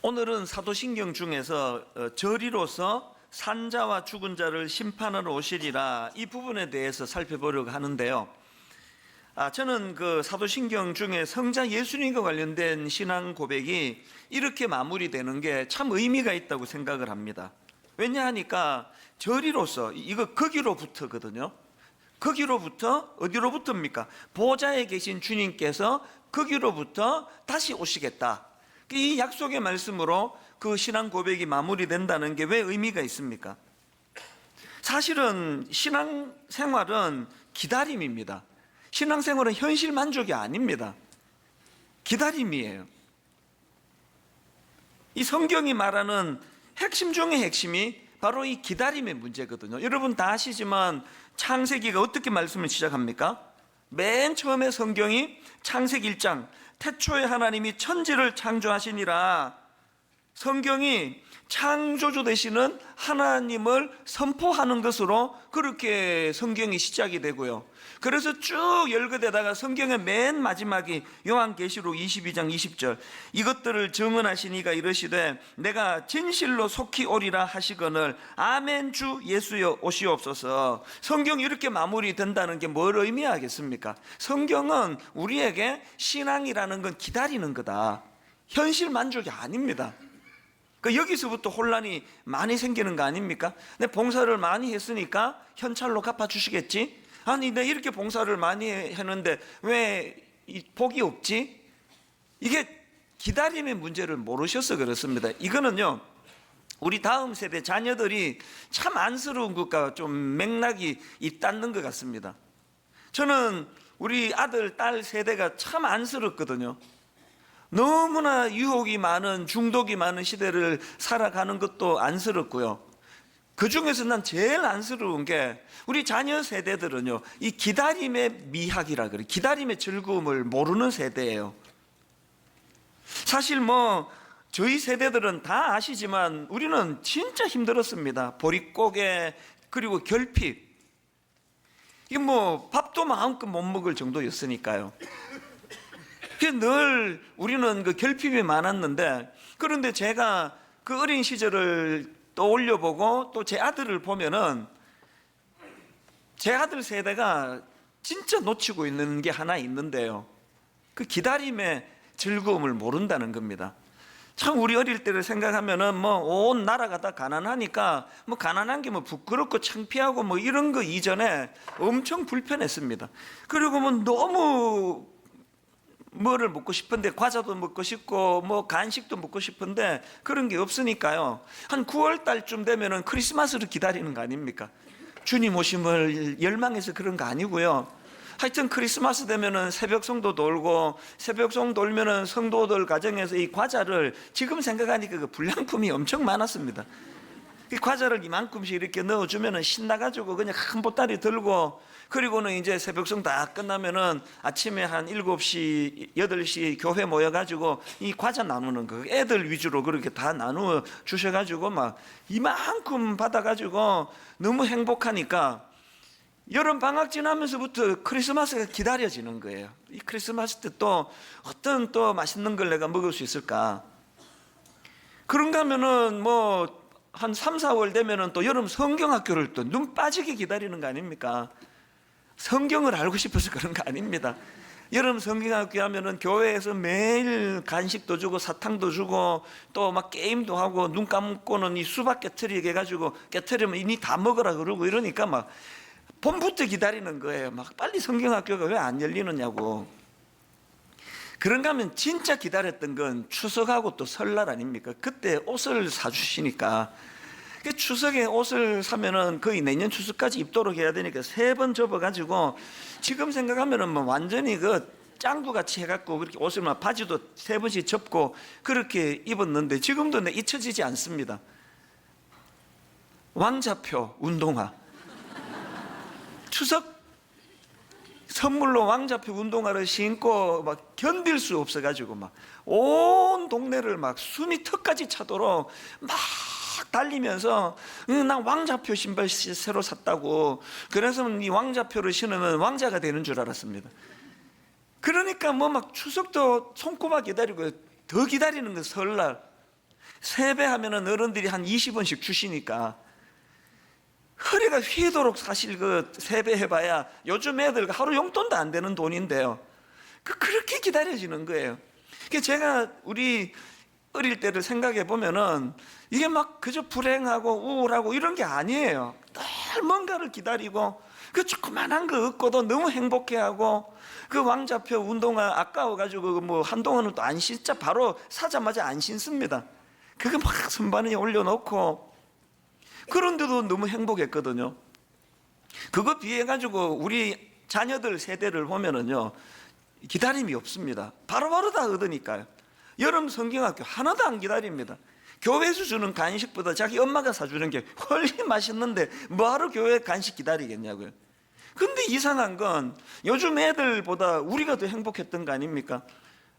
오늘은 사도신경 중에서 절이로서 산자와 죽은 자를 심판하러 오시리라, 이 부분에 대해서 살펴보려고 하는데요. 저는 그 사도신경 중에 성자 예수님과 관련된 신앙 고백이 이렇게 마무리되는 게 참 의미가 있다고 생각을 합니다. 왜냐하니까 절이로서, 이거 거기로부터거든요. 거기로부터 어디로부터입니까? 보좌에 계신 주님께서 거기로부터 다시 오시겠다. 이 약속의 말씀으로 그 신앙 고백이 마무리된다는 게 왜 의미가 있습니까? 사실은 신앙생활은 기다림입니다. 신앙생활은 현실 만족이 아닙니다. 기다림이에요. 이 성경이 말하는 핵심 중의 핵심이 바로 이 기다림의 문제거든요. 여러분 다 아시지만 창세기가 어떻게 말씀을 시작합니까? 맨 처음에 성경이 창세기 1장 태초에 하나님이 천지를 창조하시니라, 성경이 창조주 되시는 하나님을 선포하는 것으로 그렇게 성경이 시작이 되고요. 그래서 쭉 열거되다가 성경의 맨 마지막이 요한계시록 22장 20절, 이것들을 증언하시니가 이르시되 내가 진실로 속히 오리라 하시거늘 아멘 주 예수여 오시옵소서. 성경이 이렇게 마무리된다는 게 뭘 의미하겠습니까? 성경은 우리에게 신앙이라는 건 기다리는 거다, 현실 만족이 아닙니다. 여기서부터 혼란이 많이 생기는 거 아닙니까? 내 봉사를 많이 했으니까 현찰로 갚아주시겠지? 아니 내가 이렇게 봉사를 많이 했는데 왜 복이 없지? 이게 기다림의 문제를 모르셔서 그렇습니다. 이거는요, 우리 다음 세대 자녀들이 참 안쓰러운 것과 좀 맥락이 있다는 것 같습니다. 저는 우리 아들, 딸 세대가 참 안쓰럽거든요. 너무나 유혹이 많은, 중독이 많은 시대를 살아가는 것도 안쓰럽고요. 그 중에서 난 제일 안쓰러운 게 우리 자녀 세대들은요, 이 기다림의 미학이라 그래, 기다림의 즐거움을 모르는 세대예요. 사실 저희 세대들은 다 아시지만 우리는 진짜 힘들었습니다. 보릿고개, 그리고 결핍. 이게 밥도 마음껏 못 먹을 정도였으니까요. 늘 우리는 그 결핍이 많았는데, 그런데 제가 그 어린 시절을 떠올려 보고 또 제 아들을 보면은 제 아들 세대가 진짜 놓치고 있는 게 하나 있는데요, 그 기다림의 즐거움을 모른다는 겁니다. 참 우리 어릴 때를 생각하면은 온 나라가 다 가난하니까 가난한 게 부끄럽고 창피하고 이런 거 이전에 엄청 불편했습니다. 그리고 너무 뭐를 먹고 싶은데, 과자도 먹고 싶고 간식도 먹고 싶은데 그런 게 없으니까요, 한 9월 달쯤 되면은 크리스마스를 기다리는 거 아닙니까? 주님 오심을 열망해서 그런 거 아니고요. 하여튼 크리스마스 되면은 새벽송도 돌고, 새벽송 돌면은 성도들 가정에서 이 과자를, 지금 생각하니까 그 불량품이 엄청 많았습니다. 이 과자를 이만큼씩 이렇게 넣어주면은 신나가지고 그냥 큰 보따리 들고, 그리고는 이제 새벽송 다 끝나면은 아침에 한 7시, 8시 교회 모여가지고 이 과자 나누는 거, 애들 위주로 그렇게 다 나누어 주셔가지고 이만큼 받아가지고 너무 행복하니까 여름 방학 지나면서부터 크리스마스가 기다려지는 거예요. 이 크리스마스 때 또 어떤 또 맛있는 걸 내가 먹을 수 있을까? 그런가 하면은 한 3, 4월 되면은 또 여름 성경학교를 또 눈 빠지게 기다리는 거 아닙니까? 성경을 알고 싶어서 그런 거 아닙니다. 여름 성경학교 하면은 교회에서 매일 간식도 주고 사탕도 주고 또 게임도 하고, 눈 감고는 이 수박 깨트리게 해가지고 깨트리면 이니 다 먹으라 그러고 이러니까 봄부터 기다리는 거예요. 빨리 성경학교가 왜 안 열리느냐고. 그런가 하면 진짜 기다렸던 건 추석하고 또 설날 아닙니까? 그때 옷을 사주시니까, 추석에 옷을 사면은 거의 내년 추석까지 입도록 해야 되니까 3번 접어가지고, 지금 생각하면은 완전히 짱구같이 해갖고 그렇게 옷을 바지도 3번씩 접고 그렇게 입었는데 지금도 잊혀지지 않습니다. 왕자표 운동화, 추석 선물로 왕자표 운동화를 신고 견딜 수 없어가지고 온 동네를 숨이 턱까지 차도록 달리면서 난 왕자표 신발 새로 샀다고, 그래서 이 왕자표를 신으면 왕자가 되는 줄 알았습니다. 그러니까 추석도 손꼽아 기다리고, 더 기다리는 건 설날. 세배하면은 어른들이 한 20원씩 주시니까 허리가 휘도록 사실 그 세배해봐야 요즘 애들 하루 용돈도 안 되는 돈인데요. 그렇게 기다려지는 거예요. 제가 우리 어릴 때를 생각해 보면은 이게 막 그저 불행하고 우울하고 이런 게 아니에요. 늘 뭔가를 기다리고 그 조그만한 거 얻고도 너무 행복해하고 그 왕자표 운동화 아까워가지고 뭐 한동안은 또 안 신자 바로 사자마자 안 신습니다. 그거 막 선반에 올려놓고 그런데도 너무 행복했거든요. 그거 비해가지고 우리 자녀들 세대를 보면은요 기다림이 없습니다. 바로바로 다 얻으니까요. 여름 성경학교 하나도 안 기다립니다. 교회에서 주는 간식보다 자기 엄마가 사주는 게 훨씬 맛있는데 뭐하러 교회 간식 기다리겠냐고요. 근데 이상한 건 요즘 애들보다 우리가 더 행복했던 거 아닙니까?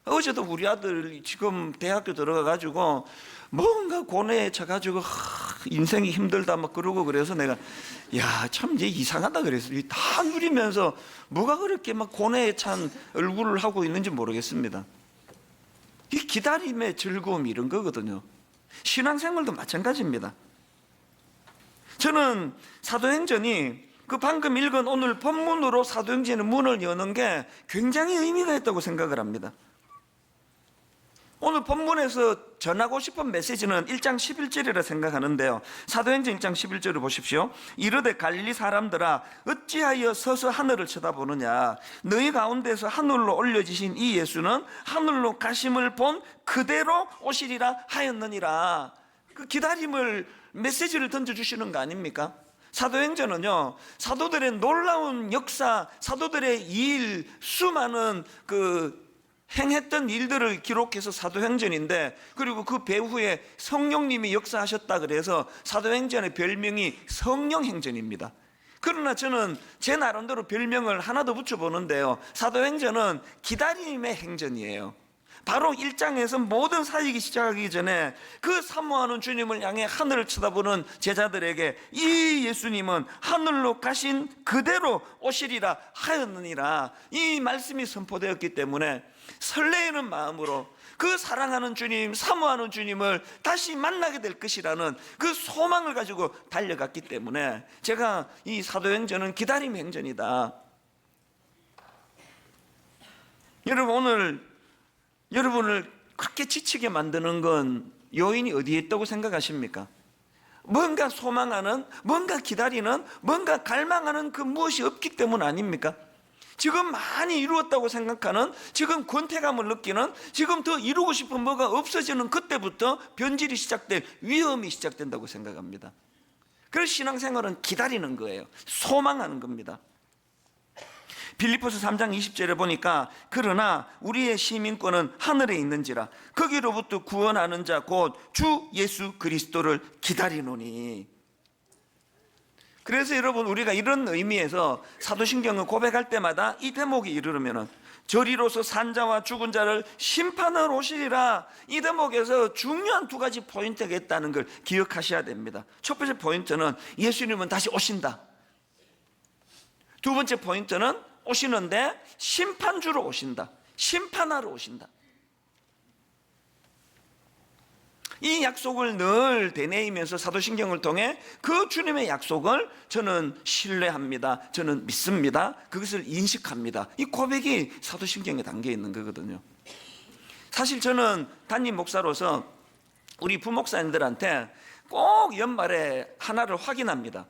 어제도 우리 아들 지금 대학교 들어가가지고 뭔가 고뇌에 쳐가지고 인생이 힘들다 막 그러고 그래서 내가 야 참 이제 이상하다 그랬어. 다 누리면서 뭐가 그렇게 막 고뇌에 찬 얼굴을 하고 있는지 모르겠습니다. 이 기다림의 즐거움 이런 거거든요. 신앙생활도 마찬가지입니다. 저는 사도행전이 그 방금 읽은 오늘 본문으로 사도행전의 문을 여는 게 굉장히 의미가 있다고 생각을 합니다. 오늘 본문에서 전하고 싶은 메시지는 1장 11절이라 생각하는데요. 사도행전 1장 11절을 보십시오. 이르되 갈릴리 사람들아 어찌하여 서서 하늘을 쳐다보느냐. 너희 가운데서 하늘로 올려지신 이 예수는 하늘로 가심을 본 그대로 오시리라 하였느니라. 그 기다림을 메시지를 던져주시는 거 아닙니까? 사도행전은요 사도들의 놀라운 역사, 사도들의 일, 수많은 행했던 일들을 기록해서 사도행전인데, 그리고 그 배후에 성령님이 역사하셨다 그래서 사도행전의 별명이 성령행전입니다. 그러나 저는 제 나름대로 별명을 하나 더 붙여보는데요, 사도행전은 기다림의 행전이에요. 바로 1장에서 모든 사역이 시작하기 전에 그 사모하는 주님을 향해 하늘을 쳐다보는 제자들에게 이 예수님은 하늘로 가신 그대로 오시리라 하였느니라, 이 말씀이 선포되었기 때문에 설레이는 마음으로 그 사랑하는 주님, 사모하는 주님을 다시 만나게 될 것이라는 그 소망을 가지고 달려갔기 때문에 제가 이 사도행전은 기다림 행전이다. 여러분, 오늘 여러분을 그렇게 지치게 만드는 건 요인이 어디에 있다고 생각하십니까? 뭔가 소망하는, 뭔가 기다리는, 뭔가 갈망하는 그 무엇이 없기 때문 아닙니까? 지금 많이 이루었다고 생각하는, 지금 권태감을 느끼는, 지금 더 이루고 싶은 뭐가 없어지는 그때부터 변질이 시작될 위험이 시작된다고 생각합니다. 그래서 신앙생활은 기다리는 거예요. 소망하는 겁니다. 빌립보서 3장 20절에 보니까 그러나 우리의 시민권은 하늘에 있는지라 거기로부터 구원하는 자 곧 주 예수 그리스도를 기다리노니. 그래서 여러분, 우리가 이런 의미에서 사도신경을 고백할 때마다 이 대목이 이르르면은 저리로서 산자와 죽은 자를 심판하러 오시리라, 이 대목에서 중요한 두 가지 포인트가 있다는 걸 기억하셔야 됩니다. 첫 번째 포인트는 예수님은 다시 오신다. 두 번째 포인트는 오시는데 심판주로 오신다. 심판하러 오신다. 이 약속을 늘 되뇌이면서 사도신경을 통해 그 주님의 약속을 저는 신뢰합니다. 저는 믿습니다. 그것을 인식합니다. 이 고백이 사도신경에 담겨 있는 거거든요. 사실 저는 담임 목사로서 우리 부목사님들한테 꼭 연말에 하나를 확인합니다.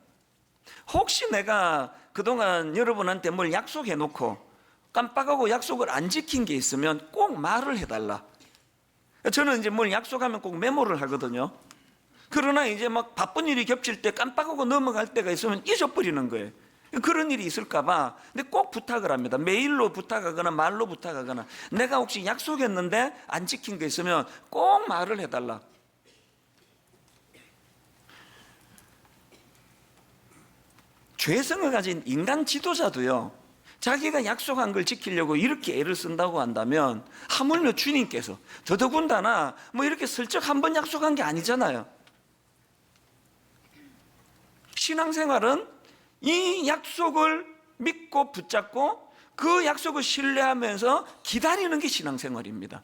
혹시 내가 그동안 여러분한테 뭘 약속해 놓고 깜빡하고 약속을 안 지킨 게 있으면 꼭 말을 해달라. 저는 이제 뭘 약속하면 꼭 메모를 하거든요. 그러나 이제 막 바쁜 일이 겹칠 때 깜빡하고 넘어갈 때가 있으면 잊어버리는 거예요. 그런 일이 있을까봐. 근데 꼭 부탁을 합니다. 메일로 부탁하거나 말로 부탁하거나, 내가 혹시 약속했는데 안 지킨 게 있으면 꼭 말을 해달라. 죄성을 가진 인간 지도자도요, 자기가 약속한 걸 지키려고 이렇게 애를 쓴다고 한다면 하물며 주님께서 더더군다나 뭐 이렇게 슬쩍 한 번 약속한 게 아니잖아요. 신앙생활은 이 약속을 믿고 붙잡고 그 약속을 신뢰하면서 기다리는 게 신앙생활입니다.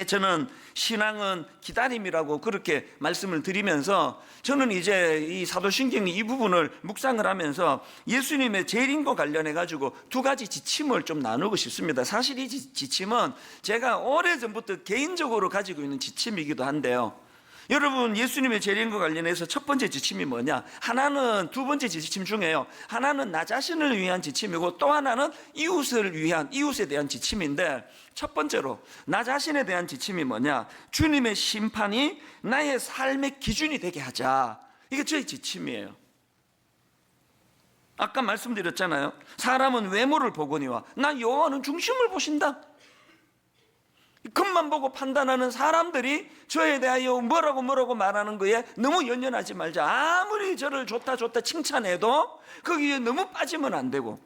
저는 신앙은 기다림이라고 그렇게 말씀을 드리면서, 저는 이제 이 사도신경 이 부분을 묵상을 하면서 예수님의 재림과 관련해 가지고 두 가지 지침을 좀 나누고 싶습니다. 사실 이 지침은 제가 오래전부터 개인적으로 가지고 있는 지침이기도 한데요. 여러분, 예수님의 재림과 관련해서 첫 번째 지침이 뭐냐? 하나는, 두 번째 지침 중에요, 하나는 나 자신을 위한 지침이고 또 하나는 이웃에 대한 지침인데, 첫 번째로 나 자신에 대한 지침이 뭐냐? 주님의 심판이 나의 삶의 기준이 되게 하자. 이게 저의 지침이에요. 아까 말씀드렸잖아요. 사람은 외모를 보거니와 나 여호와는 중심을 보신다. 겉만 보고 판단하는 사람들이 저에 대하여 뭐라고 말하는 거에 너무 연연하지 말자. 아무리 저를 좋다 칭찬해도 거기에 너무 빠지면 안 되고,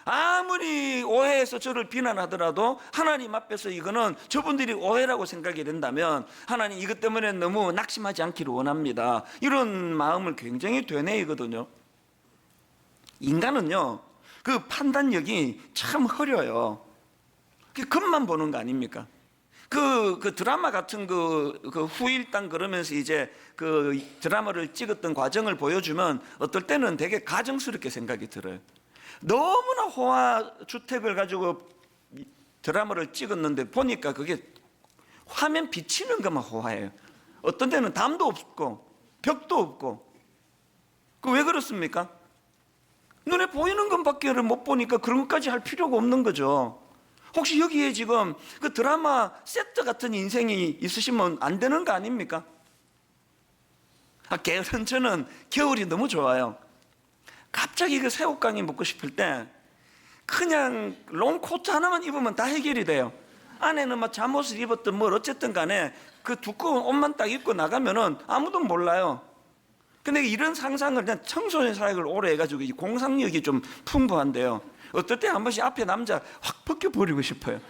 아무리 오해해서 저를 비난하더라도 하나님 앞에서 이거는 저분들이 오해라고 생각이 된다면 하나님 이것 때문에 너무 낙심하지 않기를 원합니다. 이런 마음을 굉장히 되뇌이거든요. 인간은요, 그 판단력이 참 흐려요. 겉만 보는 거 아닙니까? 그 드라마 같은 그 후일담 그러면서 이제 그 드라마를 찍었던 과정을 보여주면 어떨 때는 되게 가정스럽게 생각이 들어요. 너무나 호화 주택을 가지고 드라마를 찍었는데 보니까 그게 화면 비치는 것만 호화예요. 어떤 데는 담도 없고 벽도 없고. 그 왜 그렇습니까? 눈에 보이는 것밖에 못 보니까 그런 것까지 할 필요가 없는 거죠. 혹시 여기에 지금 그 드라마 세트 같은 인생이 있으시면 안 되는 거 아닙니까? 게으른 저는 겨울이 너무 좋아요. 갑자기 그 새우깡이 먹고 싶을 때 그냥 롱코트 하나만 입으면 다 해결이 돼요. 안에는 막 잠옷을 입었든 뭘 어쨌든 간에 그 두꺼운 옷만 딱 입고 나가면은 아무도 몰라요. 근데 이런 상상을 그냥 청소년 사역을 오래 해가지고 이 공상력이 좀 풍부한데요. 어떨 때 한 번씩 앞에 남자 확 벗겨버리고 싶어요.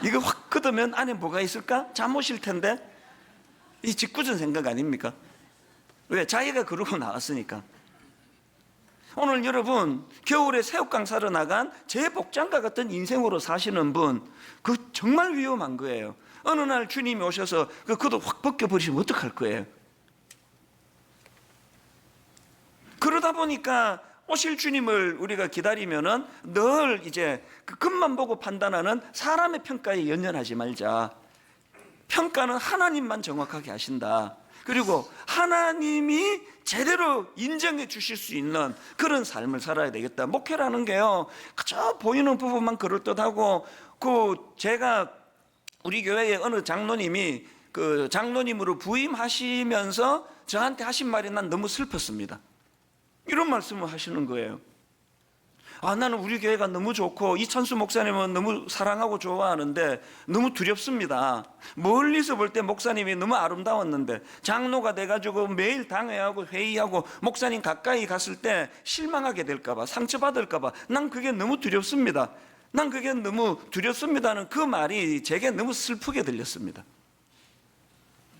이거 확 걷으면 안에 뭐가 있을까? 잠옷일 텐데. 이 짓궂은 생각 아닙니까? 왜? 자기가 그러고 나왔으니까. 오늘 여러분, 겨울에 새우깡 사러 나간 제 복장과 같은 인생으로 사시는 분, 그 정말 위험한 거예요. 어느 날 주님이 오셔서 그 겉옷 확 벗겨버리시면 어떡할 거예요? 그러다 보니까 오실 주님을 우리가 기다리면은 늘 이제 그 겉만 보고 판단하는 사람의 평가에 연연하지 말자. 평가는 하나님만 정확하게 하신다. 그리고 하나님이 제대로 인정해 주실 수 있는 그런 삶을 살아야 되겠다. 목회라는 게요, 그저 보이는 부분만 그럴듯하고, 제가 우리 교회에 어느 장로님이 그 장로님으로 부임하시면서 저한테 하신 말이 난 너무 슬펐습니다. 이런 말씀을 하시는 거예요. 나는 우리 교회가 너무 좋고 이찬수 목사님은 너무 사랑하고 좋아하는데 너무 두렵습니다. 멀리서 볼 때 목사님이 너무 아름다웠는데 장로가 돼가지고 매일 당회하고 회의하고 목사님 가까이 갔을 때 실망하게 될까봐, 상처받을까봐 난 그게 너무 두렵습니다. 난 그게 너무 두렵습니다는 그 말이 제게 너무 슬프게 들렸습니다.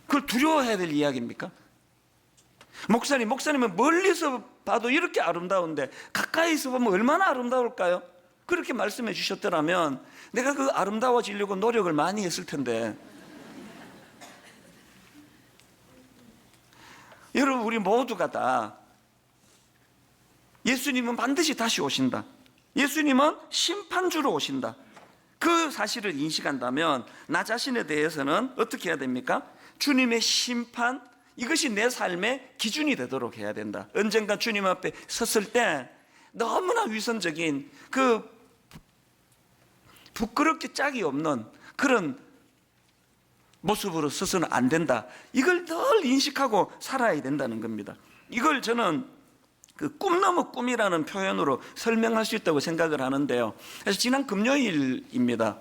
그걸 두려워해야 될 이야기입니까? 목사님은 멀리서 봐도 이렇게 아름다운데 가까이서 보면 얼마나 아름다울까요? 그렇게 말씀해 주셨더라면 내가 그 아름다워지려고 노력을 많이 했을 텐데. 여러분, 우리 모두가 다 예수님은 반드시 다시 오신다. 예수님은 심판주로 오신다. 그 사실을 인식한다면 나 자신에 대해서는 어떻게 해야 됩니까? 주님의 심판, 이것이 내 삶의 기준이 되도록 해야 된다. 언젠가 주님 앞에 섰을 때 너무나 위선적인 그 부끄럽게 짝이 없는 그런 모습으로 서서는 안 된다. 이걸 늘 인식하고 살아야 된다는 겁니다. 이걸 저는 그 꿈 넘어 꿈이라는 표현으로 설명할 수 있다고 생각을 하는데요. 그래서 지난 금요일입니다.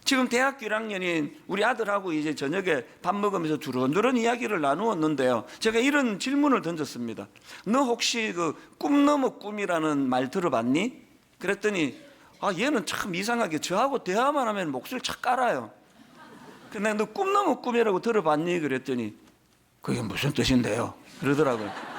지금 대학교 1학년인 우리 아들하고 이제 저녁에 밥 먹으면서 두런두런 이야기를 나누었는데요. 제가 이런 질문을 던졌습니다. 너 혹시 그 꿈 넘어 꿈이라는 말 들어봤니? 그랬더니 얘는 참 이상하게 저하고 대화만 하면 목소리를 착 깔아요. 근데 너 꿈 넘어 꿈이라고 들어봤니? 그랬더니 그게 무슨 뜻인데요? 그러더라고요.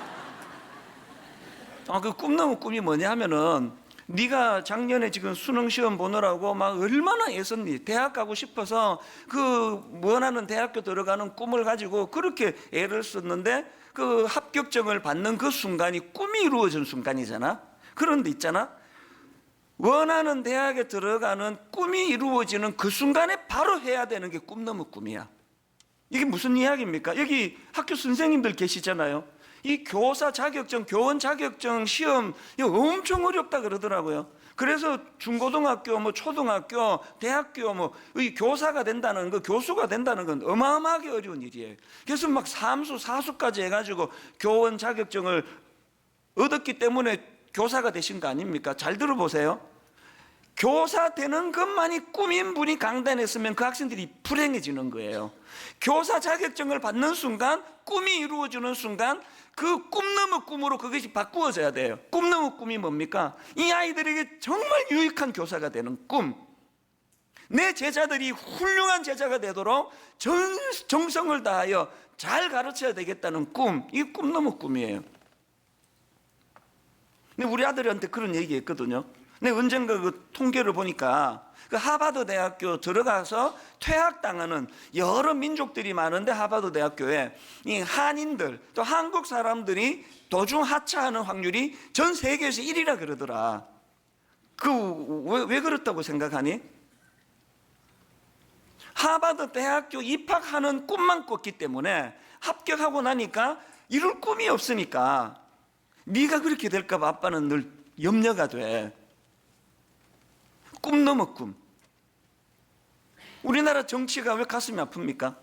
그 꿈 넘어 꿈이 뭐냐 하면은 네가 작년에 지금 수능 시험 보느라고 막 얼마나 애썼니? 대학 가고 싶어서 그 원하는 대학교 들어가는 꿈을 가지고 그렇게 애를 썼는데 그 합격증을 받는 그 순간이 꿈이 이루어진 순간이잖아. 그런데 있잖아, 원하는 대학에 들어가는 꿈이 이루어지는 그 순간에 바로 해야 되는 게 꿈 넘어 꿈이야. 이게 무슨 이야기입니까? 여기 학교 선생님들 계시잖아요. 이 교사 자격증, 교원 자격증 시험 이거 엄청 어렵다 그러더라고요. 그래서 중고등학교, 뭐 초등학교, 대학교 뭐 이 교사가 된다는 거, 교수가 된다는 건 어마어마하게 어려운 일이에요. 그래서 막 삼수, 사수까지 해가지고 교원 자격증을 얻었기 때문에 교사가 되신 거 아닙니까? 잘 들어보세요. 교사 되는 것만이 꿈인 분이 강단했으면 그 학생들이 불행해지는 거예요. 교사 자격증을 받는 순간, 꿈이 이루어지는 순간 그 꿈 넘어 꿈으로 그것이 바꾸어져야 돼요. 꿈 넘어 꿈이 뭡니까? 이 아이들에게 정말 유익한 교사가 되는 꿈, 내 제자들이 훌륭한 제자가 되도록 정성을 다하여 잘 가르쳐야 되겠다는 꿈, 이게 꿈 넘어 꿈이에요. 근데 우리 아들한테 그런 얘기했거든요. 근데 언젠가 그 통계를 보니까 그 하버드 대학교 들어가서 퇴학당하는 여러 민족들이 많은데 하버드 대학교에 이 한인들 또 한국 사람들이 도중 하차하는 확률이 전 세계에서 1위라 그러더라. 왜 그렇다고 생각하니? 하버드 대학교 입학하는 꿈만 꿨기 때문에 합격하고 나니까 이룰 꿈이 없으니까 네가 그렇게 될까 봐 아빠는 늘 염려가 돼. 꿈 넘어 꿈. 우리나라 정치가 왜 가슴이 아픕니까?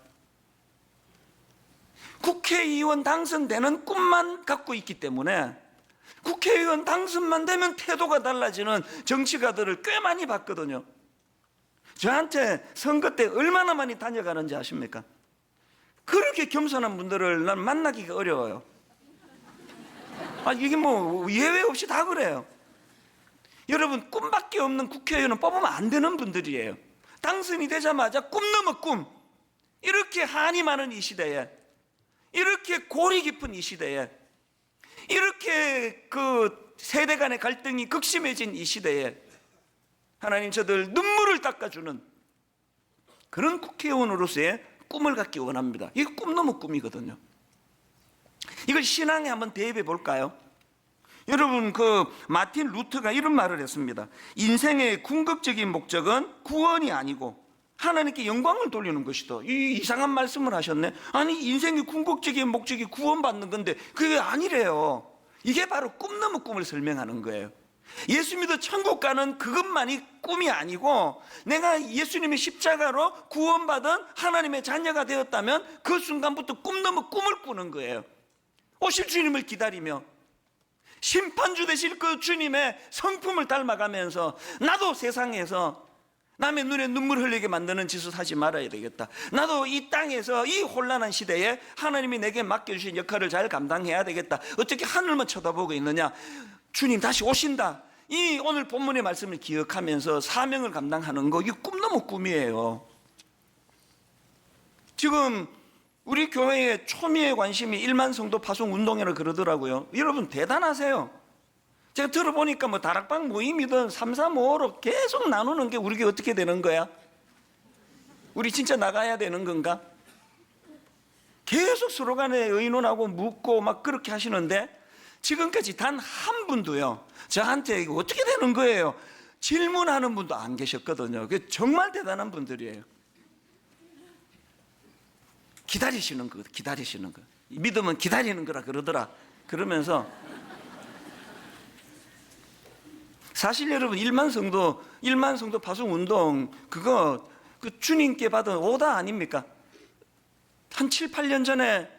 국회의원 당선되는 꿈만 갖고 있기 때문에 국회의원 당선만 되면 태도가 달라지는 정치가들을 꽤 많이 봤거든요. 저한테 선거 때 얼마나 많이 다녀가는지 아십니까? 그렇게 겸손한 분들을 난 만나기가 어려워요. 이게 뭐 예외 없이 다 그래요. 여러분, 꿈밖에 없는 국회의원은 뽑으면 안 되는 분들이에요. 당선이 되자마자 꿈 넘어 꿈. 이렇게 한이 많은 이 시대에, 이렇게 골이 깊은 이 시대에, 이렇게 그 세대 간의 갈등이 극심해진 이 시대에 하나님 저들 눈물을 닦아주는 그런 국회의원으로서의 꿈을 갖기 원합니다. 이게 꿈 넘어 꿈이거든요. 이걸 신앙에 한번 대입해 볼까요? 여러분, 그 마틴 루터가 이런 말을 했습니다. 인생의 궁극적인 목적은 구원이 아니고 하나님께 영광을 돌리는 것이다. 이상한 말씀을 하셨네. 아니, 인생의 궁극적인 목적이 구원받는 건데 그게 아니래요. 이게 바로 꿈 넘어 꿈을 설명하는 거예요. 예수 믿어 천국 가는 그것만이 꿈이 아니고 내가 예수님의 십자가로 구원받은 하나님의 자녀가 되었다면 그 순간부터 꿈 넘어 꿈을 꾸는 거예요. 오실 주님을 기다리며 심판주 되실 그 주님의 성품을 닮아가면서 나도 세상에서 남의 눈에 눈물 흘리게 만드는 짓을 하지 말아야 되겠다. 나도 이 땅에서 이 혼란한 시대에 하나님이 내게 맡겨주신 역할을 잘 감당해야 되겠다. 어떻게 하늘만 쳐다보고 있느냐? 주님 다시 오신다. 이 오늘 본문의 말씀을 기억하면서 사명을 감당하는 거, 이게 꿈 넘어 꿈이에요. 지금 우리 교회의 초미의 관심이 1만 성도 파송 운동이라 그러더라고요. 여러분 대단하세요. 제가 들어보니까 뭐 다락방 모임이든 3, 4, 5로 계속 나누는 게 우리 교회 어떻게 되는 거야? 우리 진짜 나가야 되는 건가? 계속 서로 간에 의논하고 묻고 막 그렇게 하시는데 지금까지 단 한 분도요 저한테 이거 어떻게 되는 거예요? 질문하는 분도 안 계셨거든요. 정말 대단한 분들이에요. 기다리시는 거, 기다리시는 거. 믿으면 기다리는 거라 그러더라. 그러면서 사실 여러분 1만 성도 파송 운동 그거 그 주님께 받은 오다 아닙니까? 한 7, 8년 전에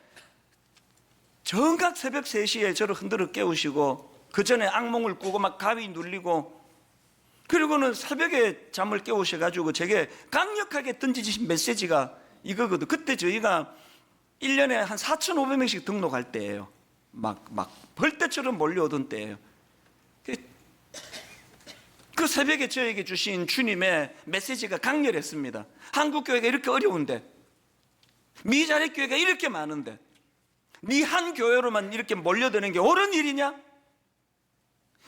정각 새벽 3시에 저를 흔들어 깨우시고 그 전에 악몽을 꾸고 막 가위 눌리고 그리고는 새벽에 잠을 깨우셔가지고 제게 강력하게 던지신 메시지가 이거거든. 그때 저희가 1년에 한 4,500명씩 등록할 때예요. 막 벌떼처럼 몰려오던 때예요. 그 새벽에 저에게 주신 주님의 메시지가 강렬했습니다. 한국교회가 이렇게 어려운데, 미자립교회가 이렇게 많은데 네 한 교회로만 이렇게 몰려드는 게 옳은 일이냐?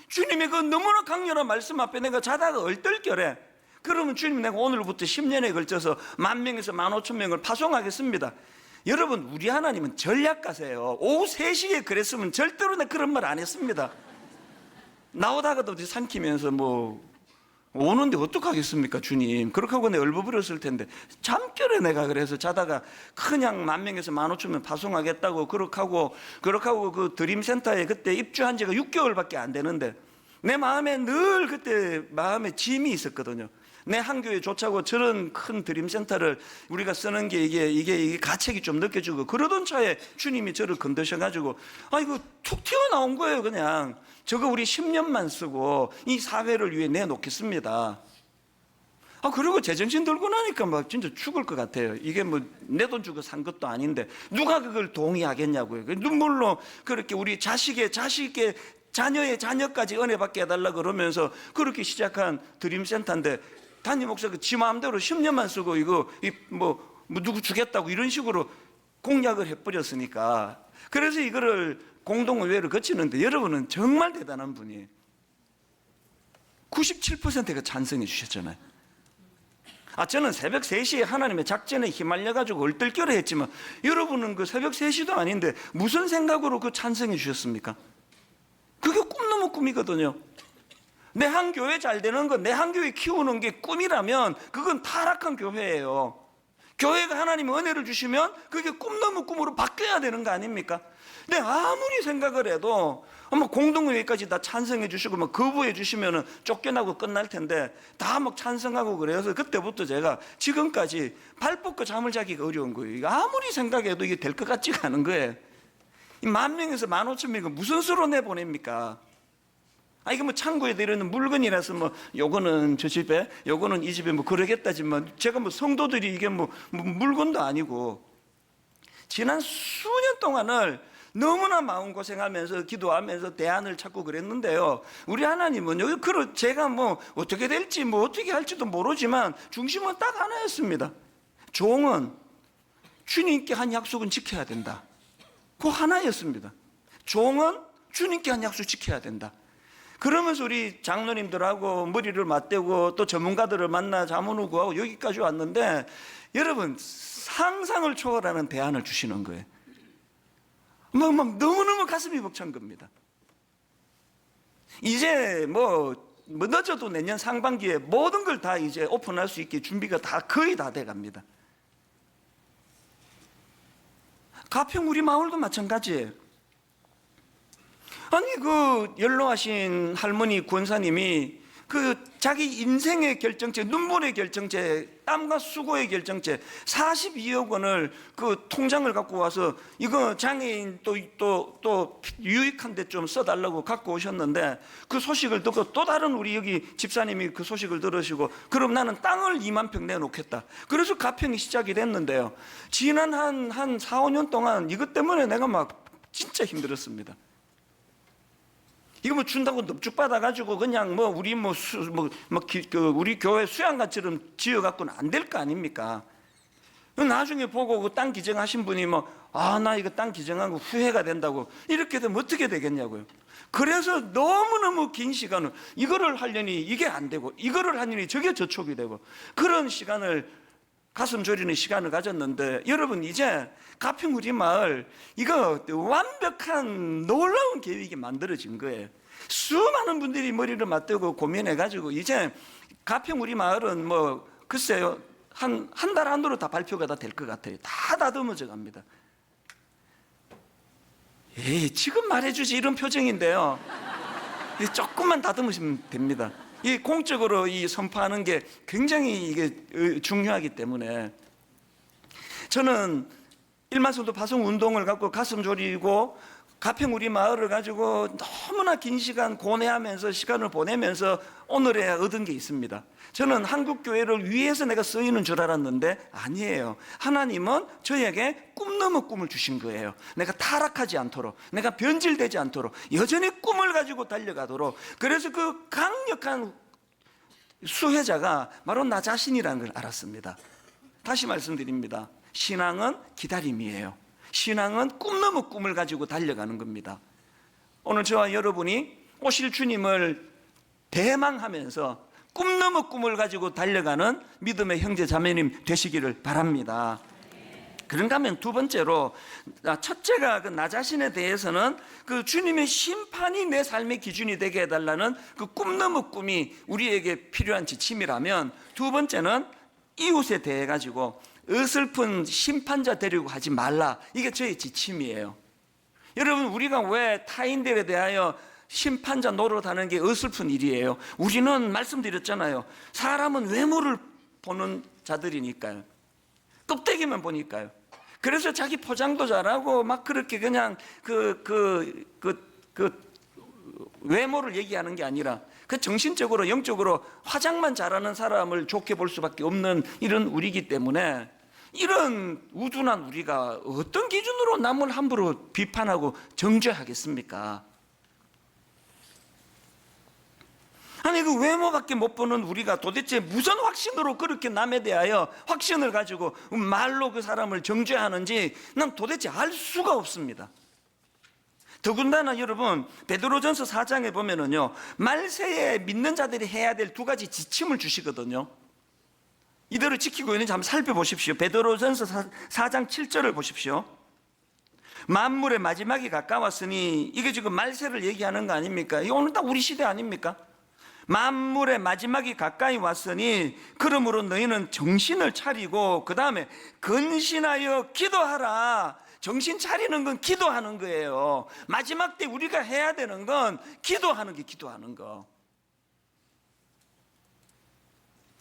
주님의 그 너무나 강렬한 말씀 앞에 내가 자다가 얼떨결에, 그러면 주님 내가 오늘부터 10년에 걸쳐서 10,000명에서 15,000명을 파송하겠습니다. 여러분, 우리 하나님은 전략가세요. 오후 3시에 그랬으면 절대로 내가 그런 말 안 했습니다. 나오다가도 삼키면서 뭐 오는데 어떡하겠습니까 주님, 그렇게 하고 내가 얼버무렸을 텐데. 잠결에 내가 그래서 자다가 그냥 10,000명에서 15,000명 파송하겠다고 그렇게 하고 그 드림센터에 그때 입주한 지가 6개월밖에 안 되는데 내 마음에 늘 그때 마음에 짐이 있었거든요. 내 한 교회 좋자고 저런 큰 드림센터를 우리가 쓰는 게 이게 가책이 좀 느껴지고 그러던 차에 주님이 저를 건드셔가지고 이거 툭 튀어나온 거예요. 그냥 저거 우리 10년만 쓰고 이 사회를 위해 내놓겠습니다. 그리고 제정신 들고 나니까 막 진짜 죽을 것 같아요. 이게 뭐 내 돈 주고 산 것도 아닌데 누가 그걸 동의하겠냐고요. 눈물로 그렇게 우리 자식의 자녀의 자녀까지 은혜 받게 해달라 그러면서 그렇게 시작한 드림센터인데, 담임 목사가 지 마음대로 10년만 쓰고 이거 뭐 누구 주겠다고 이런 식으로 공약을 해버렸으니까, 그래서 이거를 공동의회를 거치는데 여러분은 정말 대단한 분이에요. 97%가 찬성해 주셨잖아요. 저는 새벽 3시에 하나님의 작전에 휘말려가지고 얼떨결에 했지만 여러분은 그 새벽 3시도 아닌데 무슨 생각으로 그 찬성해 주셨습니까? 그게 꿈 넘은 꿈이거든요. 내 한 교회 잘 되는 건, 내 한 교회 키우는 게 꿈이라면 그건 타락한 교회예요. 교회가 하나님의 은혜를 주시면 그게 꿈 넘은 꿈으로 바뀌어야 되는 거 아닙니까? 근데 아무리 생각을 해도 공동회의까지 다 찬성해 주시고 막 거부해 주시면 쫓겨나고 끝날 텐데 다 막 찬성하고 그래서 그때부터 제가 지금까지 발 뻗고 잠을 자기가 어려운 거예요. 이거 아무리 생각해도 이게 될 것 같지가 않은 거예요. 이 10,000명에서 15,000명은 무슨 수로 내보냅니까? 이거 뭐 창고에 들어있는 물건이라서 뭐 요거는 저 집에, 요거는 이 집에 뭐 그러겠다지만 제가 뭐 성도들이 이게 뭐 물건도 아니고 지난 수년 동안을 너무나 마음고생하면서 기도하면서 대안을 찾고 그랬는데요. 우리 하나님은 여기 제가 뭐 어떻게 될지 뭐 어떻게 할지도 모르지만 중심은 딱 하나였습니다. 종은 주님께 한 약속은 지켜야 된다. 그 하나였습니다. 종은 주님께 한 약속 지켜야 된다. 그러면서 우리 장로님들하고 머리를 맞대고 또 전문가들을 만나 자문을 구하고 여기까지 왔는데 여러분, 상상을 초월하는 대안을 주시는 거예요. 막 너무너무 가슴이 벅찬 겁니다. 이제 뭐 늦어도 내년 상반기에 모든 걸 다 이제 오픈할 수 있게 준비가 다 거의 다 돼 갑니다. 가평 우리 마을도 마찬가지예요. 그 연로하신 할머니 권사님이 그 자기 인생의 결정체, 눈물의 결정체, 땀과 수고의 결정체 42억 원을 그 통장을 갖고 와서 이거 장애인 또 유익한 데 좀 써달라고 갖고 오셨는데 그 소식을 듣고 또 다른 우리 여기 집사님이 그 소식을 들으시고 그럼 나는 땅을 2만 평 내놓겠다. 그래서 가평이 시작이 됐는데요. 지난 한 4, 5년 동안 이것 때문에 내가 막 진짜 힘들었습니다. 이거 뭐 준다고 넙죽 받아가지고 그냥 우리 우리 교회 수양관처럼 지어갖고는 안 될 거 아닙니까? 나중에 보고 그 땅 기증하신 분이 나 이거 땅 기증한 거 후회가 된다고 이렇게 되면 어떻게 되겠냐고요. 그래서 너무너무 긴 시간을 이거를 하려니 이게 안 되고 이거를 하려니 저게 저촉이 되고 그런 시간을 가슴 졸이는 시간을 가졌는데 여러분, 이제 가평 우리 마을 이거 완벽한 놀라운 계획이 만들어진 거예요. 수많은 분들이 머리를 맞대고 고민해가지고 이제 가평 우리 마을은 글쎄요 한 달 안으로 다 발표가 다 될 것 같아요. 다 다듬어져 갑니다. 지금 말해주지 이런 표정인데요. 조금만 다듬으시면 됩니다. 이 공적으로 선포하는 게 굉장히 이게 중요하기 때문에 저는 일만성도 파송 운동을 갖고 가슴 졸이고 가평 우리 마을을 가지고 너무나 긴 시간 고뇌하면서 시간을 보내면서 오늘에 얻은 게 있습니다. 저는 한국교회를 위해서 내가 쓰이는 줄 알았는데 아니에요. 하나님은 저에게 꿈 넘어 꿈을 주신 거예요. 내가 타락하지 않도록, 내가 변질되지 않도록 여전히 꿈을 가지고 달려가도록. 그래서 그 강력한 수혜자가 바로 나 자신이라는 걸 알았습니다. 다시 말씀드립니다. 신앙은 기다림이에요. 신앙은 꿈 넘어 꿈을 가지고 달려가는 겁니다. 오늘 저와 여러분이 오실 주님을 대망하면서 꿈 넘어 꿈을 가지고 달려가는 믿음의 형제 자매님 되시기를 바랍니다. 그런가 하면 두 번째로, 첫째가 나 자신에 대해서는 그 주님의 심판이 내 삶의 기준이 되게 해달라는 그 꿈 넘어 꿈이 우리에게 필요한 지침이라면, 두 번째는 이웃에 대해 가지고 어설픈 심판자 되려고 하지 말라. 이게 저의 지침이에요. 여러분, 우리가 왜 타인들에 대하여 심판자 노릇하는 게 어설픈 일이에요? 우리는 말씀드렸잖아요. 사람은 외모를 보는 자들이니까요. 껍데기만 보니까요. 그래서 자기 포장도 잘하고 막 그렇게 그냥 외모를 얘기하는 게 아니라 그 정신적으로 영적으로 화장만 잘하는 사람을 좋게 볼 수밖에 없는 이런 우리이기 때문에, 이런 우둔한 우리가 어떤 기준으로 남을 함부로 비판하고 정죄하겠습니까? 아니, 그 외모밖에 못 보는 우리가 도대체 무슨 확신으로 그렇게 남에 대하여 확신을 가지고 말로 그 사람을 정죄하는지 난 도대체 알 수가 없습니다. 더군다나 여러분, 베드로전서 4장에 보면은요, 말세에 믿는 자들이 해야 될 두 가지 지침을 주시거든요. 이대로 지키고 있는지 한번 살펴보십시오. 베드로전서 4장 7절을 보십시오. 만물의 마지막이 가까웠으니, 이게 지금 말세를 얘기하는 거 아닙니까? 이게 오늘 딱 우리 시대 아닙니까? 만물의 마지막이 가까이 왔으니 그러므로 너희는 정신을 차리고, 그 다음에 근신하여 기도하라. 정신 차리는 건 기도하는 거예요. 마지막 때 우리가 해야 되는 건 기도하는 게 기도하는 거.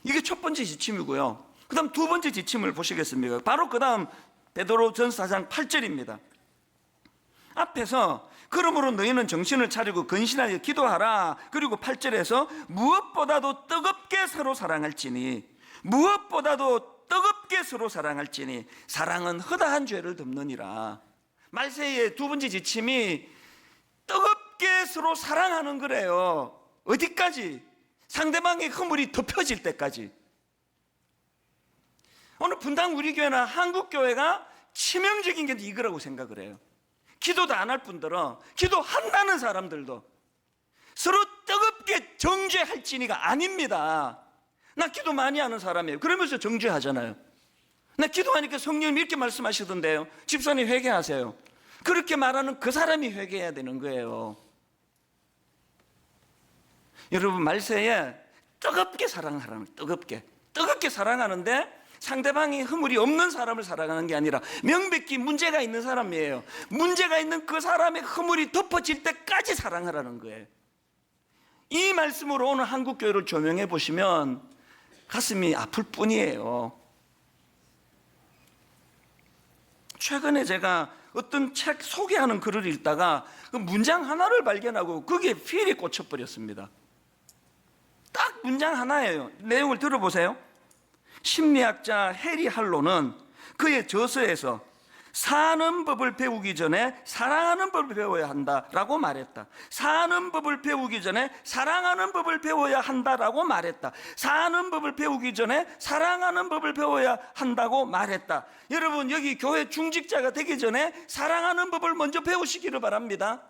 이게 첫 번째 지침이고요. 그 다음 두 번째 지침을 보시겠습니까? 바로 그 다음 베드로전서 4장 8절입니다. 앞에서 그러므로 너희는 정신을 차리고 근신하여 기도하라. 그리고 8절에서 무엇보다도 뜨겁게 서로 사랑할지니, 무엇보다도 뜨겁게 서로 사랑할지니 사랑은 허다한 죄를 덮느니라. 말세의 두 번째 지침이 뜨겁게 서로 사랑하는 거래요. 어디까지? 상대방의 허물이 덮여질 때까지. 오늘 분당 우리 교회나 한국 교회가 치명적인 게 이거라고 생각을 해요. 기도도 안 할 분들은, 기도한다는 사람들도 서로 뜨겁게 정죄할지니가 아닙니다. 나 기도 많이 하는 사람이에요. 그러면서 정죄하잖아요. 나 기도하니까 성령님 이렇게 말씀하시던데요. 집사님 회개하세요. 그렇게 말하는 그 사람이 회개해야 되는 거예요. 여러분, 말세에 뜨겁게 사랑하라는, 뜨겁게 사랑하는데 상대방이 허물이 없는 사람을 사랑하는 게 아니라 명백히 문제가 있는 사람이에요. 문제가 있는 그 사람의 허물이 덮어질 때까지 사랑하라는 거예요. 이 말씀으로 오늘 한국교회를 조명해 보시면 가슴이 아플 뿐이에요. 최근에 제가 어떤 책 소개하는 글을 읽다가 그 문장 하나를 발견하고 거기에 필이 꽂혀버렸습니다. 딱 문장 하나예요. 내용을 들어보세요. 심리학자 해리 할로는 그의 저서에서 사는 법을 배우기 전에 사랑하는 법을 배워야 한다라고 말했다. 사는 법을 배우기 전에 사랑하는 법을 배워야 한다라고 말했다. 사는 법을 배우기 전에 사랑하는 법을 배워야 한다고 말했다. 여러분, 여기 교회 중직자가 되기 전에 사랑하는 법을 먼저 배우시기를 바랍니다.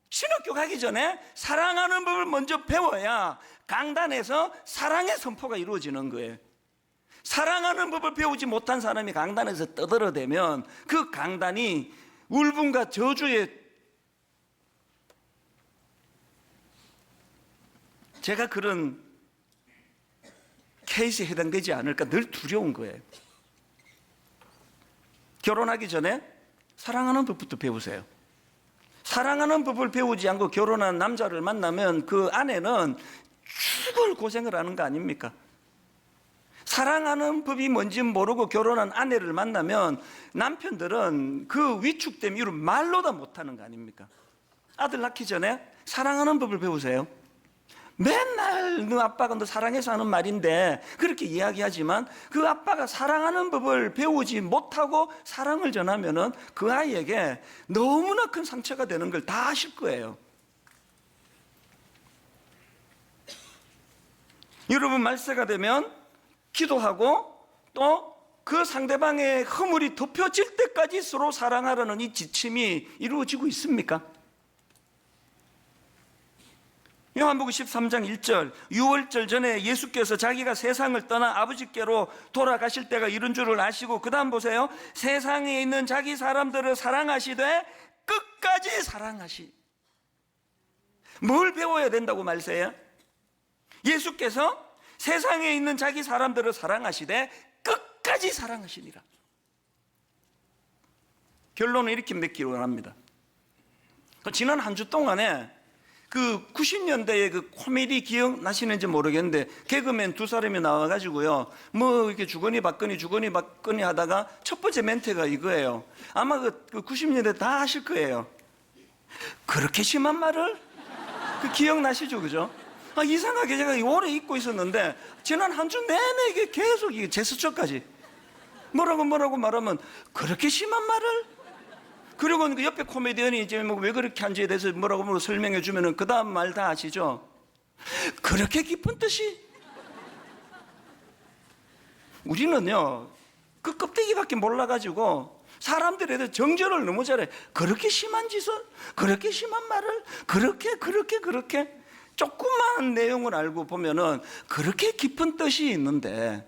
신학교 가기 전에 사랑하는 법을 먼저 배워야 강단에서 사랑의 선포가 이루어지는 거예요. 사랑하는 법을 배우지 못한 사람이 강단에서 떠들어대면 그 강단이 울분과 저주의, 제가 그런 케이스에 해당되지 않을까 늘 두려운 거예요. 결혼하기 전에 사랑하는 법부터 배우세요. 사랑하는 법을 배우지 않고 결혼한 남자를 만나면 그 아내는 죽을 고생을 하는 거 아닙니까? 사랑하는 법이 뭔지 모르고 결혼한 아내를 만나면 남편들은 그 위축됨 이유로 말로 다 못하는 거 아닙니까? 아들 낳기 전에 사랑하는 법을 배우세요. 맨날 너 아빠가 너 사랑해서 하는 말인데 그렇게 이야기하지만 그 아빠가 사랑하는 법을 배우지 못하고 사랑을 전하면은 그 아이에게 너무나 큰 상처가 되는 걸 다 아실 거예요. 여러분, 말세가 되면 기도하고 또 그 상대방의 허물이 덮여질 때까지 서로 사랑하라는 이 지침이 이루어지고 있습니까? 요한복음 13장 1절, 유월절 전에 예수께서 자기가 세상을 떠나 아버지께로 돌아가실 때가 이른 줄을 아시고, 그 다음 보세요. 세상에 있는 자기 사람들을 사랑하시되 끝까지 사랑하시. 뭘 배워야 된다고 말세요? 예수께서 세상에 있는 자기 사람들을 사랑하시되 끝까지 사랑하시니라. 결론은 이렇게 맺기를 원합니다. 지난 한 주 동안에 그 90년대의 그 코미디 기억나시는지 모르겠는데, 개그맨 두 사람이 나와가지고요, 뭐 이렇게 주거니 받거니 하다가 첫 번째 멘트가 이거예요. 아마 그 90년대 다 하실 거예요. 그렇게 심한 말을? 그 기억나시죠, 그죠? 이상하게 제가 오래 잊고 있었는데, 지난 한 주 내내 이게 계속 이게 제스처까지 뭐라고 말하면 그렇게 심한 말을? 그리고 그 옆에 코미디언이 이제 뭐 왜 그렇게 한지에 대해서 뭐라고 설명해 주면은 그 다음 말 다 아시죠? 그렇게 깊은 뜻이? 우리는요, 그 껍데기밖에 몰라가지고 사람들에 대해서 정절을 너무 잘해. 그렇게 심한 짓을, 그렇게 심한 말을, 그렇게 조그마한 내용을 알고 보면은 그렇게 깊은 뜻이 있는데,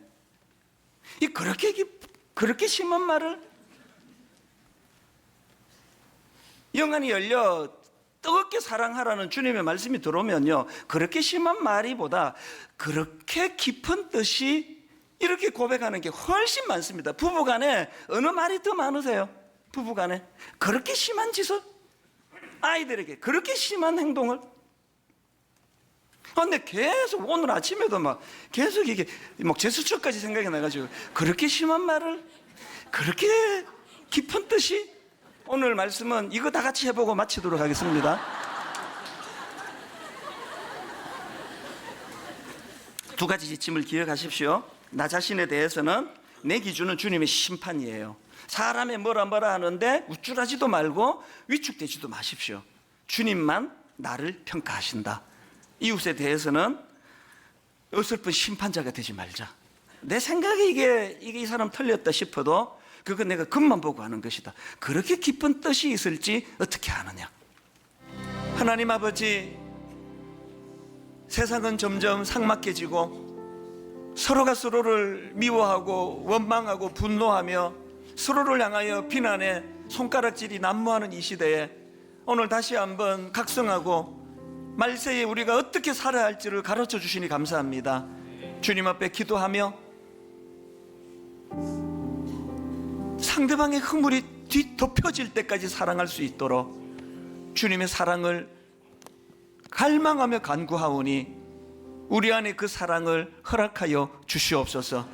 그렇게 심한 말을, 영안이 열려 뜨겁게 사랑하라는 주님의 말씀이 들어오면요, 그렇게 심한 말이보다 그렇게 깊은 뜻이, 이렇게 고백하는 게 훨씬 많습니다. 부부간에 어느 말이 더 많으세요? 부부간에 그렇게 심한 짓을, 아이들에게 그렇게 심한 행동을. 근데 계속 오늘 아침에도 막 계속 이게 막 제스처까지 생각이 나가지고, 그렇게 심한 말을, 그렇게 깊은 뜻이. 오늘 말씀은 이거 다 같이 해보고 마치도록 하겠습니다. 두 가지 지침을 기억하십시오. 나 자신에 대해서는 내 기준은 주님의 심판이에요. 사람의 뭐라 하는데 우쭐하지도 말고 위축되지도 마십시오. 주님만 나를 평가하신다. 이웃에 대해서는 어설픈 심판자가 되지 말자. 내 생각에 이게 이 사람 틀렸다 싶어도 그건 내가 겉만 보고 하는 것이다. 그렇게 깊은 뜻이 있을지 어떻게 아느냐. 하나님 아버지, 세상은 점점 삭막해지고 서로가 서로를 미워하고 원망하고 분노하며 서로를 향하여 비난해 손가락질이 난무하는 이 시대에 오늘 다시 한번 각성하고 말세에 우리가 어떻게 살아야 할지를 가르쳐 주시니 감사합니다. 주님 앞에 기도하며 상대방의 허물이 뒤덮여질 때까지 사랑할 수 있도록 주님의 사랑을 갈망하며 간구하오니 우리 안에 그 사랑을 허락하여 주시옵소서.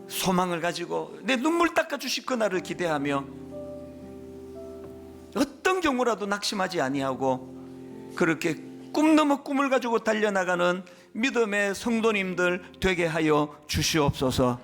소망을 가지고 내 눈물 닦아 주실 그날을 기대하며 어떤 경우라도 낙심하지 아니하고 그렇게 꿈 넘어 꿈을 가지고 달려나가는 믿음의 성도님들 되게 하여 주시옵소서.